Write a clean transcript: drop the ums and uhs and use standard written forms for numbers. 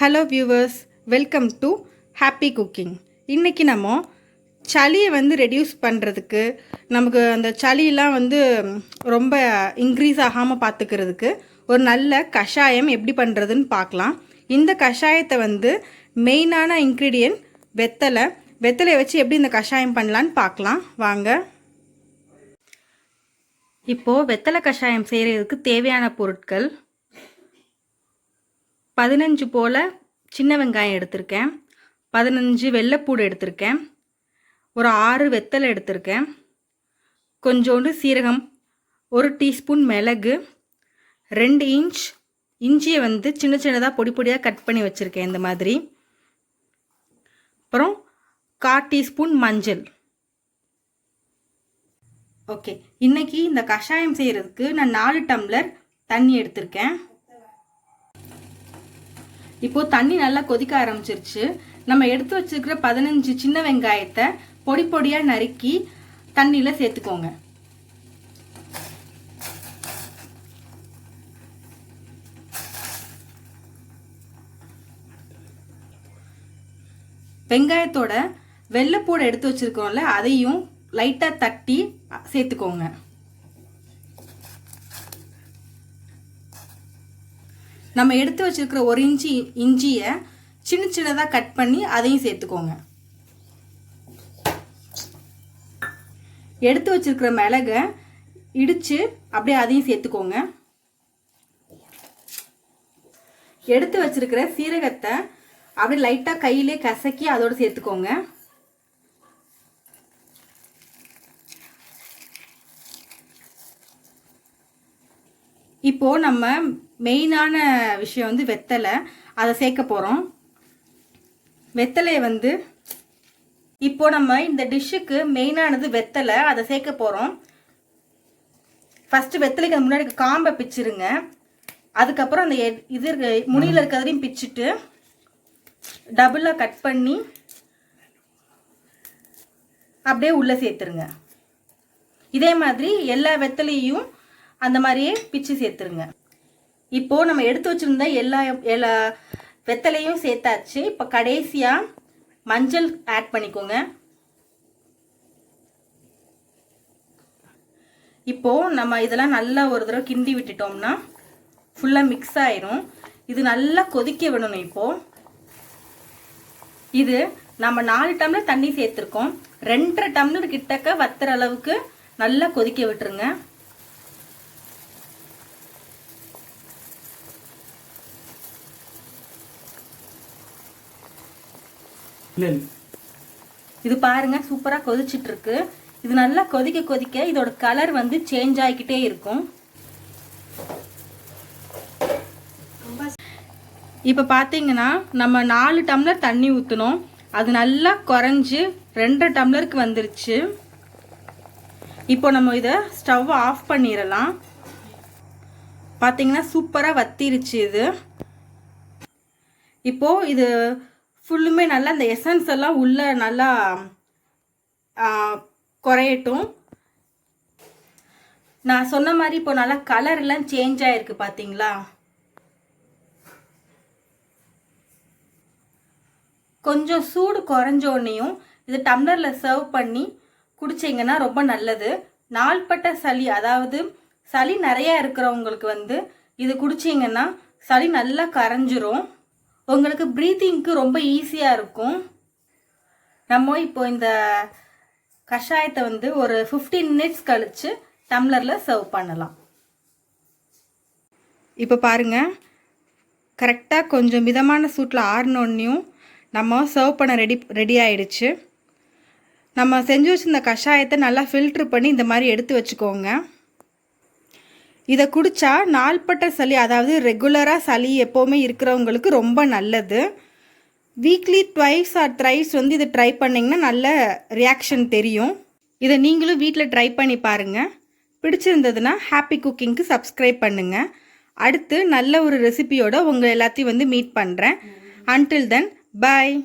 Hello viewers, welcome to happy cooking. இன்றைக்கி நம்ம சளியை ரெடியூஸ் பண்ணுறதுக்கு, நமக்கு அந்த சளியெலாம் ரொம்ப இன்க்ரீஸ் ஆகாமல் பார்த்துக்கிறதுக்கு ஒரு நல்ல கஷாயம் எப்படி பண்ணுறதுன்னு பார்க்கலாம். இந்த கஷாயத்தை மெயினான இன்க்ரீடியன்ட் வெத்தலையை வச்சு எப்படி இந்த கஷாயம் பண்ணலான்னு பார்க்கலாம் வாங்க. இப்போது வெத்தலை கஷாயம் செய்கிறதுக்கு தேவையான பொருட்கள் 15 போல் சின்ன வெங்காயம் எடுத்திருக்கேன், 15 வெள்ளைப்பூடு எடுத்திருக்கேன், ஒரு 6 வெத்தலை எடுத்திருக்கேன், கொஞ்சோண்டு சீரகம், 1 டீஸ்பூன் மிளகு, 2 இன்ச் இஞ்சியை சின்ன சின்னதாக பொடி பொடியாக கட் பண்ணி வச்சுருக்கேன் இந்த மாதிரி. அப்புறம் 1/4 டீஸ்பூன் மஞ்சள். ஓகே, இன்றைக்கி இந்த கஷாயம் செய்கிறதுக்கு நான் 4 டம்ளர் தண்ணி எடுத்திருக்கேன். இப்போது தண்ணி நல்லா கொதிக்க ஆரம்பிச்சிருச்சு. நம்ம எடுத்து வச்சிருக்கிற 15 சின்ன வெங்காயத்தை பொடி பொடியாக நறுக்கி தண்ணியில் சேர்த்துக்கோங்க. வெங்காயத்தோட வெள்ளைப்பூடு எடுத்து வச்சிருக்கோம்ல, அதையும் லைட்டாக தட்டி சேர்த்துக்கோங்க. நம்ம எடுத்து வச்சிருக்கிற 1 இன்ச் இஞ்சியை சின்ன சின்னதாக கட் பண்ணி அதையும் சேர்த்துக்கோங்க. எடுத்து வச்சிருக்கிற மிளகை இடித்து அப்படியே அதையும் சேர்த்துக்கோங்க. எடுத்து வச்சிருக்கிற சீரகத்தை அப்படியே லைட்டாக கையிலே கசக்கி அதோடு சேர்த்துக்கோங்க. இப்போது நம்ம மெயினான விஷயம் வெத்தலை, அதை சேர்க்க போகிறோம். வெத்தலையை இப்போ நம்ம இந்த டிஷ்ஷுக்கு மெயினானது வெத்தலை, அதை சேர்க்க போகிறோம். ஃபஸ்ட்டு வெத்தலைக்கு முன்னாடி காம்பை பிச்சிருங்க. அதுக்கப்புறம் அந்த இது முனியில் இருக்கிறதையும் பிச்சுட்டு டபுளாக கட் பண்ணி அப்படியே உள்ளே சேர்த்துருங்க. இதே மாதிரி எல்லா வெத்தலையும் அந்த மாதிரியே பிச்சு சேர்த்துருங்க. இப்போது நம்ம எடுத்து வச்சுருந்த எல்லா வெத்தலையும் சேர்த்தாச்சு. இப்போ கடைசியாக மஞ்சள் ஆட் பண்ணிக்கோங்க. இப்போது நம்ம இதெல்லாம் நல்லா ஒரு தடவை கிண்டி விட்டுட்டோம்னா ஃபுல்லாக மிக்ஸ் ஆயிரும். இது நல்லா கொதிக்க விடணும். இப்போது இது நம்ம 4 டம்ளர் தண்ணி சேர்த்துருக்கோம். 2.5 டம்ளர் கிட்டக்க வத்துற அளவுக்கு நல்லா கொதிக்க விட்டுருங்க. இது பாருங்க, சூப்பரா கொதிச்சிட்டு இருக்கு. இது நல்லா கொதிக்க கொதிக்க இதோட கலர் சேஞ்ச் ஆகிக்கிட்டே இருக்கும். இப்போ பார்த்தீங்கன்னா நம்ம 4 டம்ளர் தண்ணி ஊற்றணும். அது நல்லா குறைஞ்சி 2.5 டம்ளருக்கு வந்துருச்சு. இப்போ நம்ம இதை ஸ்டவ் ஆஃப் பண்ணிடலாம். பார்த்தீங்கன்னா சூப்பராக வத்திருச்சு இது. இப்போது இது ஃபுல்லுமே நல்லா அந்த எசன்ஸ் எல்லாம் உள்ளே நல்லா குறையட்டும். நான் சொன்ன மாதிரி இப்போ நல்லா கலர் எல்லாம் சேஞ்ச் ஆகிருக்கு பார்த்தீங்களா. கொஞ்சம் சூடு குறைஞ்சோடனையும் இது டம்ளரில் சர்வ் பண்ணி குடிச்சிங்கன்னா ரொம்ப நல்லது. நாள்பட்ட சளி, அதாவது சளி நிறையா இருக்கிறவங்களுக்கு இது குடிச்சிங்கன்னா சளி நல்லா கரைஞ்சிரும். உங்களுக்கு ப்ரீத்திங்க்கு ரொம்ப ஈஸியாக இருக்கும். நம்ம இப்போ இந்த கஷாயத்தை ஒரு 15 மினிட்ஸ் கழித்து டம்ளரில் சர்வ் பண்ணலாம். இப்போ பாருங்கள், கரெக்டாக கொஞ்சம் மிதமான சூட்டில் ஆறினோன்னையும் நம்ம சர்வ் பண்ண ரெடி ஆயிடுச்சு. நம்ம செஞ்சு வச்சுருந்த கஷாயத்தை நல்லா ஃபில்ட்ரு பண்ணி இந்த மாதிரி எடுத்து வச்சுக்கோங்க. இதை குடித்தா நாள்பட்ட சளி, அதாவது ரெகுலராக சளி எப்போவுமே இருக்கிறவங்களுக்கு ரொம்ப நல்லது. வீக்லி 2 or 3 இதை ட்ரை பண்ணிங்கன்னா நல்ல ரியாக்ஷன் தெரியும். இதை நீங்களும் வீட்டில் ட்ரை பண்ணி பாருங்கள். பிடிச்சிருந்ததுன்னா ஹாப்பி குக்கிங்க்கு சப்ஸ்கிரைப் பண்ணுங்கள். அடுத்து நல்ல ஒரு ரெசிபியோட உங்கள் எல்லாத்தையும் மீட் பண்ணுறேன். அன்டில் தென், பாய்.